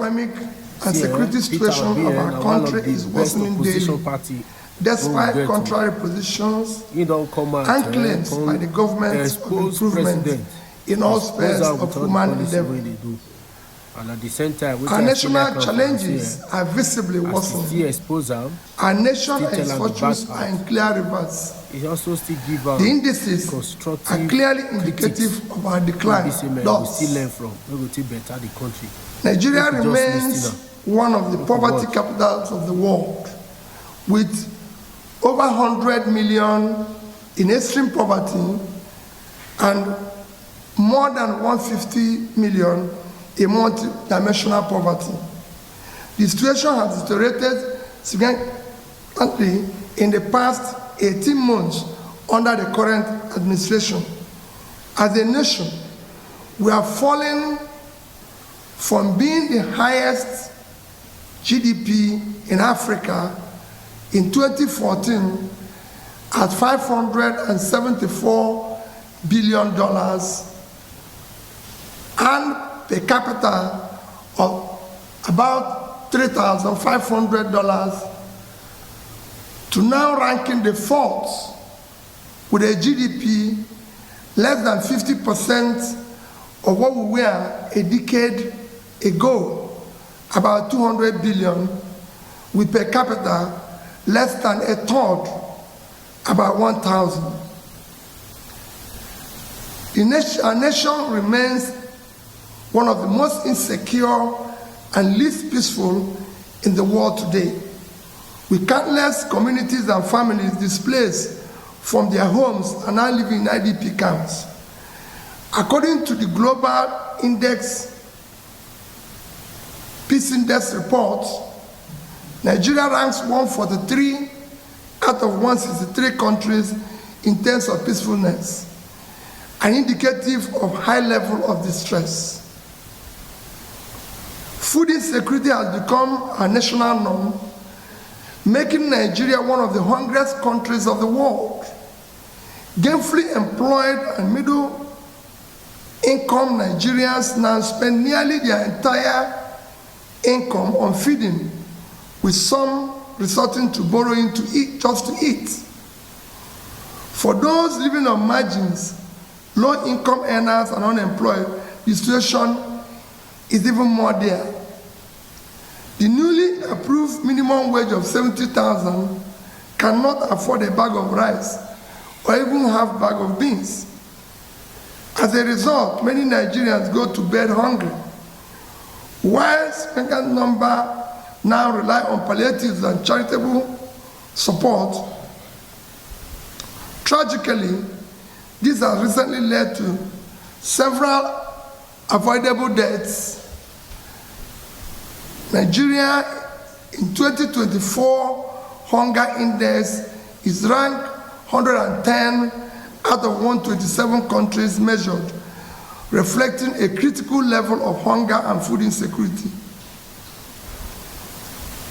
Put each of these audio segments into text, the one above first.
economic and security situation of our country is worsening daily, despite contrary positions and claims by the government of improvement in all spheres of human endeavor. And at the same time, our national challenges are visibly worsening. Our nation and its fortunes are in clear reverse. The indices are clearly indicative of our decline. Thus, Nigeria remains one of the poverty capitals of the world, with over 100 million in extreme poverty and more than 150 million in multi-dimensional poverty. The situation has deteriorated significantly in the past 18 months under the current administration. As a nation, we are falling from being the highest GDP in Africa in 2014 at $574 billion and per capita of about $3,500 to now ranking the fourth with a GDP less than 50% of what we were a decade ago, about 200 billion, with per capita less than a third, about 1,000. Our nation remains one of the most insecure and least peaceful in the world today, with countless communities and families displaced from their homes and now living in IDP camps. According to the Global Peace Index report, Nigeria ranks 143 out of 163 countries in terms of peacefulness, an indicative of high level of distress. Food insecurity has become a national norm, making Nigeria one of the hungriest countries of the world. Gainfully employed and middle-income Nigerians now spend nearly their entire income on feeding, with some resorting to borrowing to eat, just to eat. For those living on margins, low-income earners and unemployed, the situation is even more dire. The newly approved minimum wage of 70,000 cannot afford a bag of rice or even half bag of beans. As a result, many Nigerians go to bed hungry, while a significant number now rely on palliatives and charitable support. Tragically, this has recently led to several avoidable deaths. Nigeria in 2024 hunger index is ranked 110 out of 127 countries measured, reflecting a critical level of hunger and food insecurity.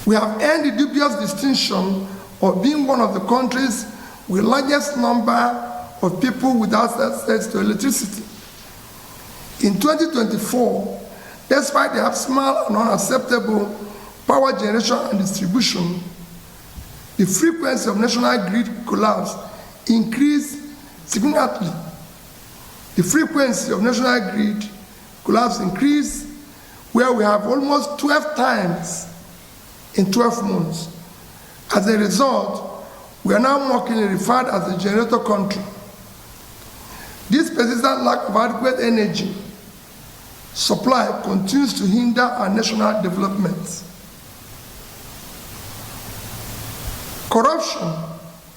We have earned the dubious distinction of being one of the countries with the largest number of people without access to electricity. In 2024, despite the abysmal and unacceptable power generation and distribution, the frequency of national grid collapse increased significantly. The frequency of national grid collapse increased, where we have almost 12 times in 12 months. As a result, we are now mockingly referred as a generator country. This persistent lack of adequate energy supply continues to hinder our national development. Corruption,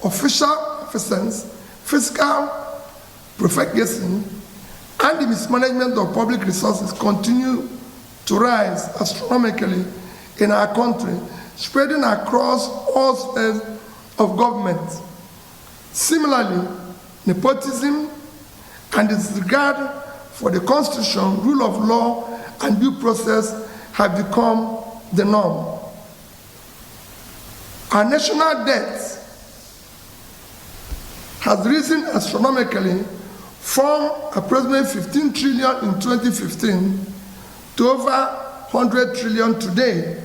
official efficiency, fiscal profligacy, and the mismanagement of public resources continue to rise astronomically in our country, spreading across all spheres of government. Similarly, nepotism and disregard for the Constitution, rule of law, and due process have become the norm. Our national debt has risen astronomically from approximately 15 trillion in 2015 to over 100 trillion today.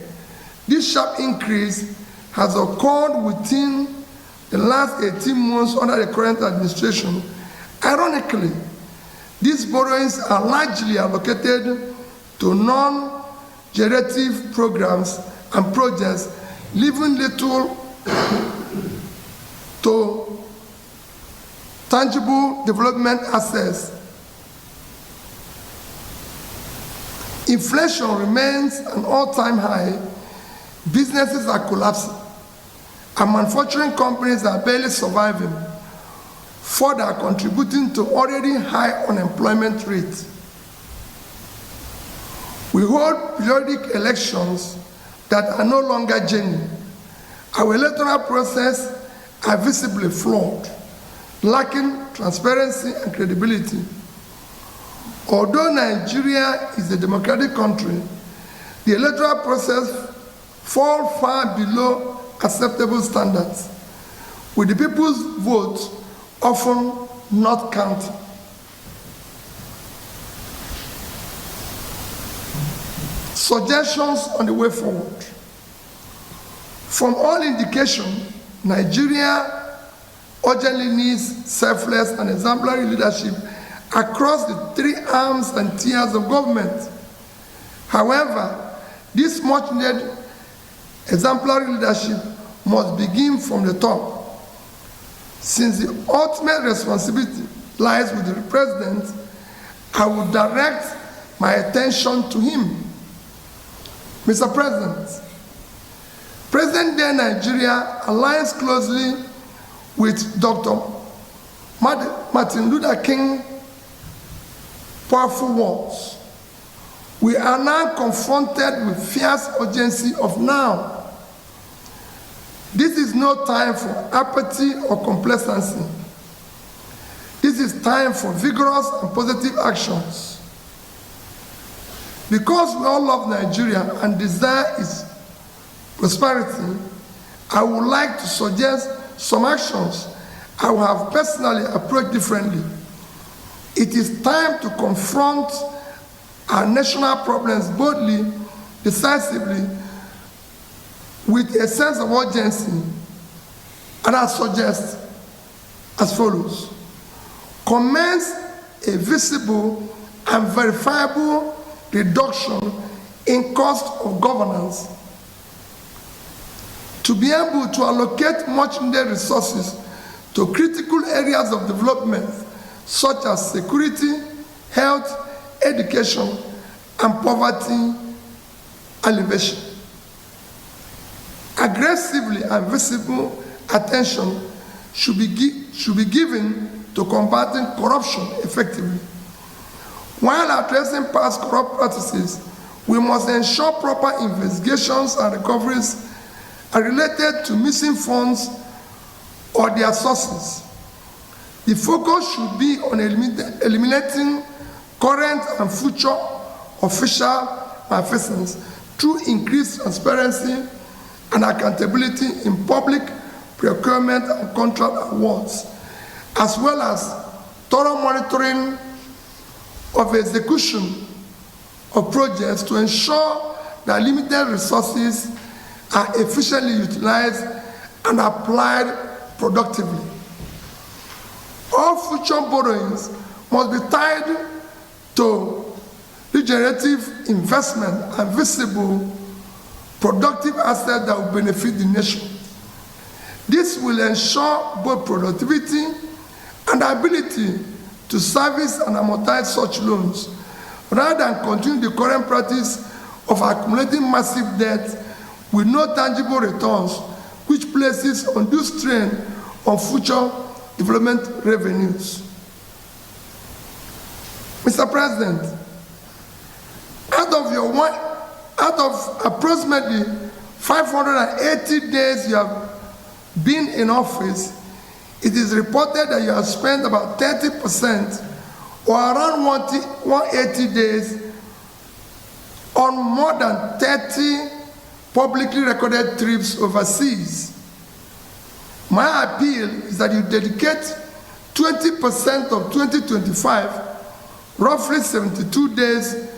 This sharp increase has occurred within the last 18 months under the current administration. Ironically, these borrowings are largely allocated to non-generative programs and projects, leaving little to tangible development assets. Inflation remains an all-time high, businesses are collapsing, and manufacturing companies are barely surviving, further contributing to already high unemployment rates. We hold periodic elections that are no longer genuine. Our electoral process are visibly flawed, lacking transparency and credibility. Although Nigeria is a democratic country, the electoral process falls far below acceptable standards, with the people's vote often not counted. Suggestions on the way forward. From all indication, Nigeria urgently needs selfless and exemplary leadership across the three arms and tiers of government. However, this much-needed exemplary leadership must begin from the top. Since the ultimate responsibility lies with the president, I will direct my attention to him. Mr. President, President-day Nigeria aligns closely with Dr. Martin Luther King powerful words. We are now confronted with fierce urgency of now. This is no time for apathy or complacency. This is time for vigorous and positive actions. Because we all love Nigeria and desire its prosperity, I would like to suggest some actions I will have personally approached differently. It is time to confront our national problems boldly, decisively, with a sense of urgency, and I suggest as follows. Commence a visible and verifiable reduction in cost of governance to be able to allocate much needed resources to critical areas of development such as security, health, education, and poverty alleviation. Aggressively and visible attention should be given to combating corruption effectively. While addressing past corrupt practices, we must ensure proper investigations and recoveries are related to missing funds or their sources. The focus should be on eliminating current and future official malfeasance through increased transparency and accountability in public procurement and contract awards, as well as thorough monitoring of execution of projects to ensure that limited resources are efficiently utilized and applied productively. All future borrowings must be tied to regenerative investment and visible productive assets that will benefit the nation. This will ensure both productivity and ability to service and amortize such loans, rather than continue the current practice of accumulating massive debt with no tangible returns, which places undue strain on future development revenues. Mr. President, out of approximately 580 days you have been in office, it is reported that you have spent about 30% or around 180 days on more than 30 publicly recorded trips overseas. My appeal is that you dedicate 20% of 2025, roughly 72 days,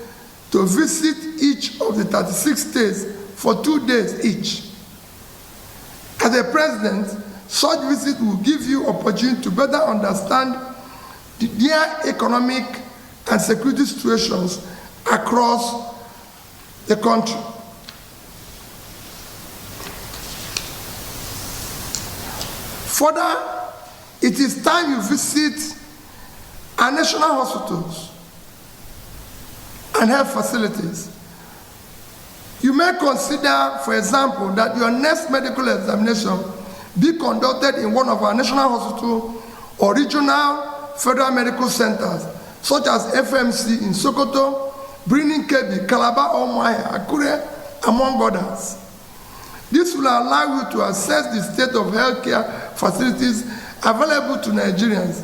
to visit each of the 36 states for 2 days each. As a president, such visit will give you opportunity to better understand their economic and security situations across the country. Further, it is time you visit our national hospitals and health facilities. You may consider, for example, that your next medical examination be conducted in one of our national hospitals or regional federal medical centers, such as FMC in Sokoto, Birnin Kebbi, Calabar, Umuahia, Akure, among others. This will allow you to assess the state of healthcare facilities available to Nigerians.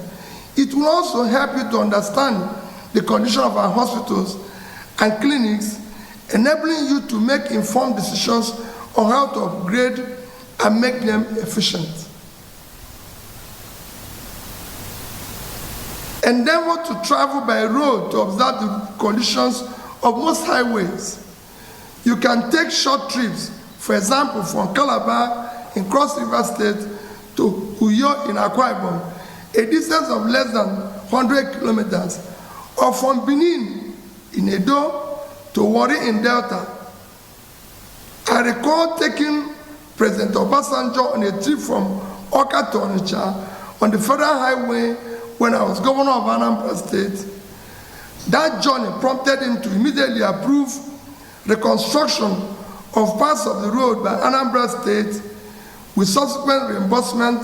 It will also help you to understand the condition of our hospitals and clinics, enabling you to make informed decisions on how to upgrade and make them efficient. Endeavor to travel by road to observe the conditions of most highways. You can take short trips, for example, from Calabar in Cross River State to Uyo in Akwa Ibom, a distance of less than 100 kilometers, or from Benin in Edo to Warri in Delta. I recall taking President Obasanjo on a trip from Awka to Onitsha on the federal highway when I was governor of Anambra State. That journey prompted him to immediately approve reconstruction of parts of the road by Anambra State with subsequent reimbursement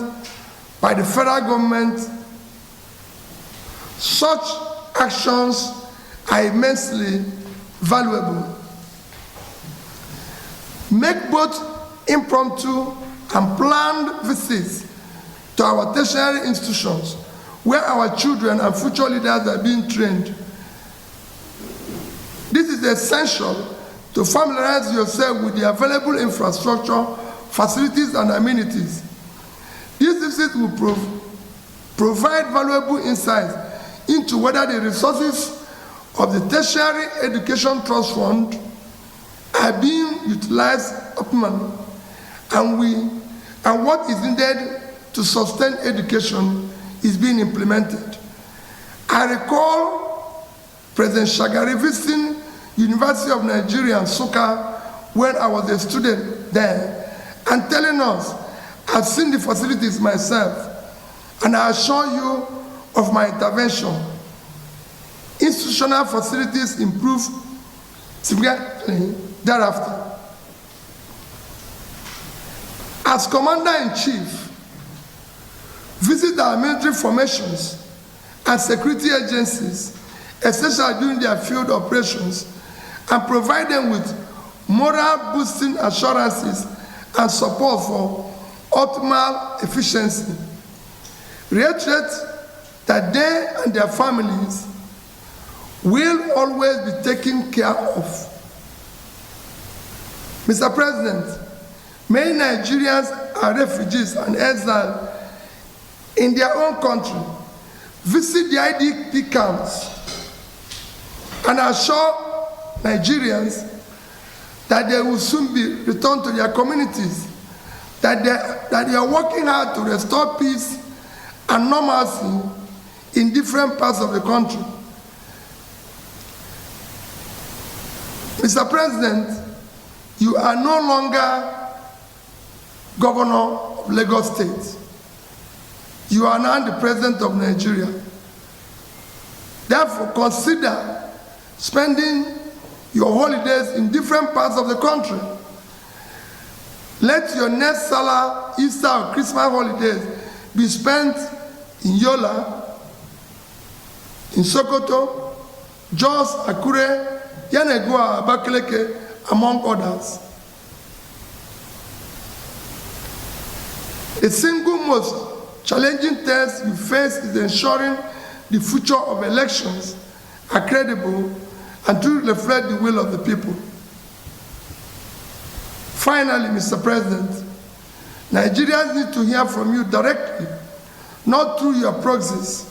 by the federal government. Such actions are immensely valuable. Make both impromptu and planned visits to our tertiary institutions where our children and future leaders are being trained. This is essential to familiarize yourself with the available infrastructure, facilities, and amenities. These visits will provide valuable insights into whether the resources of the Tertiary Education Trust Fund are being utilized optimally, and what is needed to sustain education is being implemented. I recall President Shagari visiting University of Nigeria, Nsukka, when I was a student there, and telling us, I've seen the facilities myself, and I assure you of my intervention. Institutional facilities improved significantly thereafter. As Commander-in-Chief, visit our military formations and security agencies, especially during their field operations, and provide them with morale-boosting assurances and support for optimal efficiency. Reiterate that they and their families will always be taken care of. Mr. President, many Nigerians are refugees and exiles in their own country. Visit the IDP camps and assure Nigerians that they will soon be returned to their communities, that they are working hard to restore peace and normalcy in different parts of the country. Mr. President, you are no longer governor of Lagos State. You are now the president of Nigeria. Therefore, consider spending your holidays in different parts of the country. Let your next Salah, Easter, or Christmas holidays be spent in Yola, in Sokoto, Jos, Akure, Yanegua, Abakaleke, among others. The single most challenging test you face is ensuring the future of elections are credible and to reflect the will of the people. Finally, Mr. President, Nigerians need to hear from you directly, not through your proxies.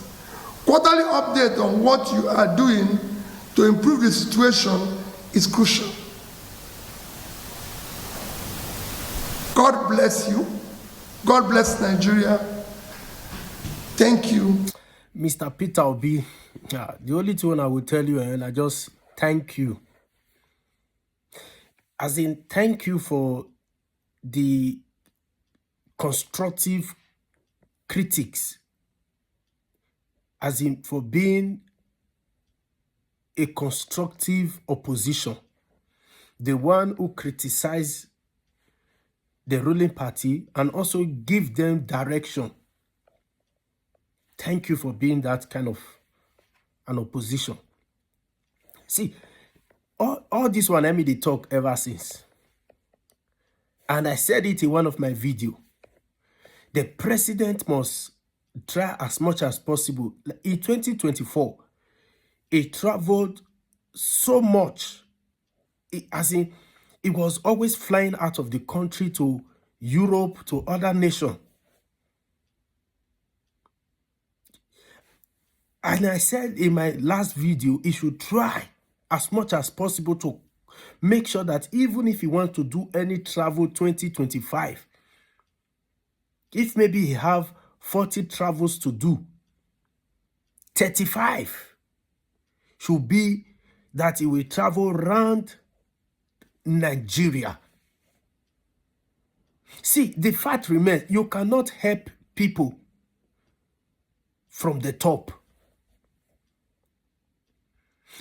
Quarterly update on what you are doing to improve the situation is crucial. God bless you. God bless Nigeria. Thank you. Mr. Peter Obi, the only thing I will tell you, and I just thank you. As in, thank you for the constructive critics. As in, for being a constructive opposition. The one who criticize the ruling party and also give them direction. Thank you for being that kind of an opposition. See, all this one, I mean, they talk ever since. And I said it in one of my videos. The president must try as much as possible. In 2024, he traveled so much. As in, he was always flying out of the country to Europe, to other nations. And I said in my last video, he should try as much as possible to make sure that even if he wants to do any travel 2025, if maybe he have 40 travels to do, 35 should be that he will travel around Nigeria. See, the fact remains, you cannot help people from the top.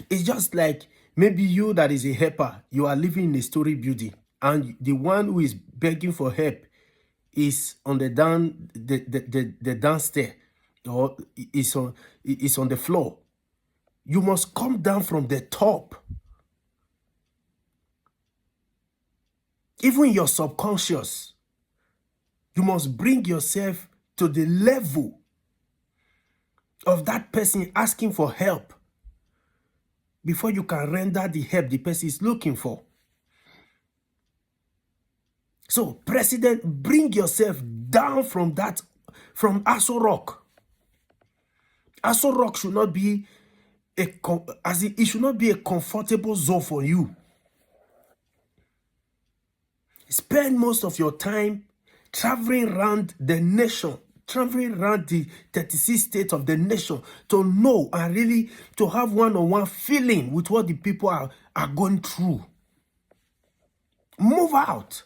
It's just like maybe you that is a helper, you are living in a story building, and the one who is begging for help is on the downstairs, or is on the floor. You must come down from the top. Even your subconscious, you must bring yourself to the level of that person asking for help before you can render the help the person is looking for. So, President, bring yourself down from that, from Aso Rock. Aso Rock should not be it should not be a comfortable zone for you. Spend most of your time traveling around the nation, traveling around the 36 states of the nation to know and really to have one-on-one feeling with what the people are going through. Move out.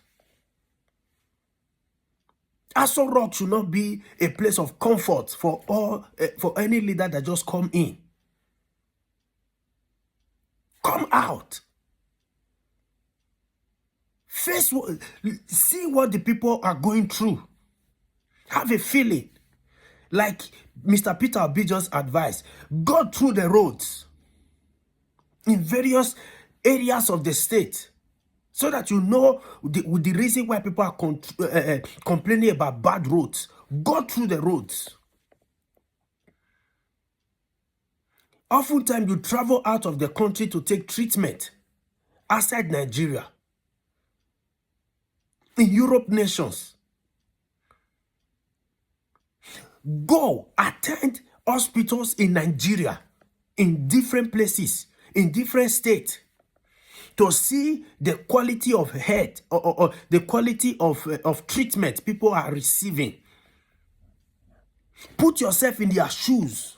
Aso Rock should not be a place of comfort for any leader that just come in. Come out. See what the people are going through. Have a feeling. Like Mr. Peter Obi just advised, go through the roads in various areas of the state so that you know the reason why people are complaining about bad roads. Go through the roads. Oftentimes you travel out of the country to take treatment outside Nigeria. In Europe nations. Go attend hospitals in Nigeria, in different places, in different states, to see the quality of health or the quality of treatment people are receiving. Put yourself in their shoes.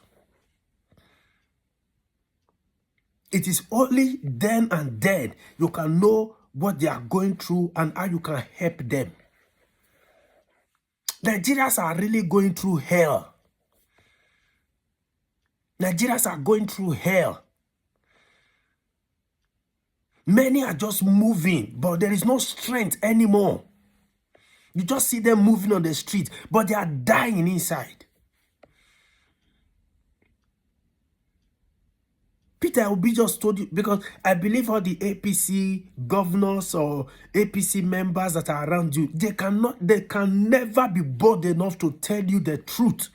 It is only then and then you can know what they are going through and how you can help them. Nigerians are really going through hell. Nigerians are going through hell. Many are just moving, but there is no strength anymore. You just see them moving on the street, but they are dying inside. Peter Obi just told you, because I believe all the APC governors or APC members that are around you, they can never be bold enough to tell you the truth.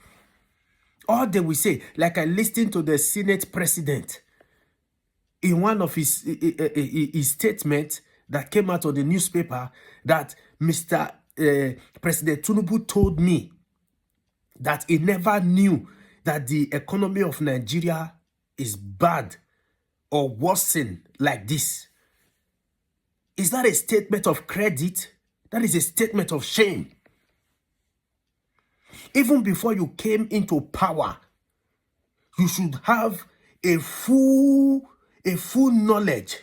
All they will say, like I listened to the Senate president in one of his statements that came out of the newspaper, that Mr. President Tinubu told me that he never knew that the economy of Nigeria is bad or worsen like this. Is that a statement of credit? That is a statement of shame. Even before you came into power, you should have a full knowledge,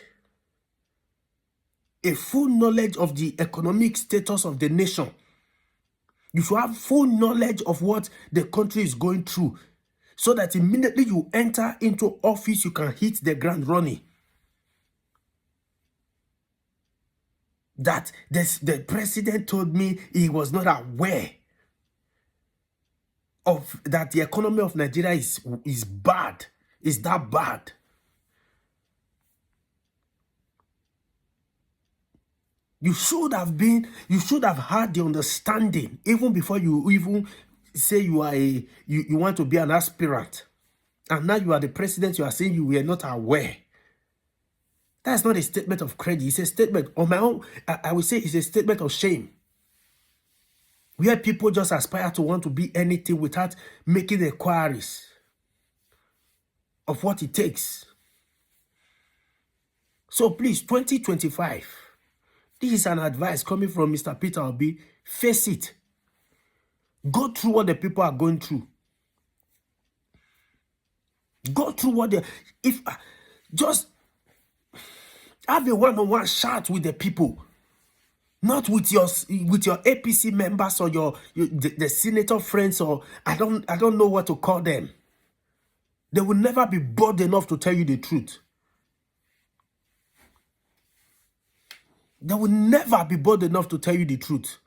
of the economic status of the nation. You should have full knowledge of what the country is going through, so that immediately you enter into office, you can hit the ground running. That the president told me he was not aware of that the economy of Nigeria is bad, is that bad. You should have had the understanding even before you even say you want to be an aspirant. And now you are the president, you are saying you were not aware. That's not a statement of credit. It's a statement, on my own, I would say it's a statement of shame. Where people just aspire to want to be anything without making inquiries of what it takes. So please, 2025, this is an advice coming from Mr. Peter Obi. Face it. Go through what the people are going through. Go through what just have a one-on-one chat with the people, not with your APC members or the senator friends, or I don't know what to call them. They will never be bold enough to tell you the truth. They will never be bold enough to tell you the truth.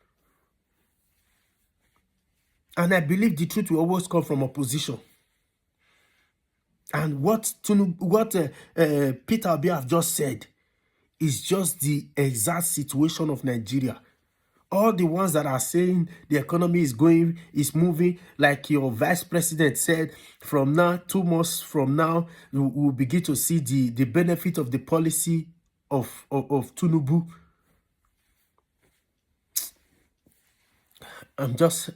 And I believe the truth will always come from opposition. And what Peter Obi have just said is just the exact situation of Nigeria. All the ones that are saying the economy is moving, like your vice president said, from now, 2 months from now, we'll begin to see the benefit of the policy of Tinubu. I'm just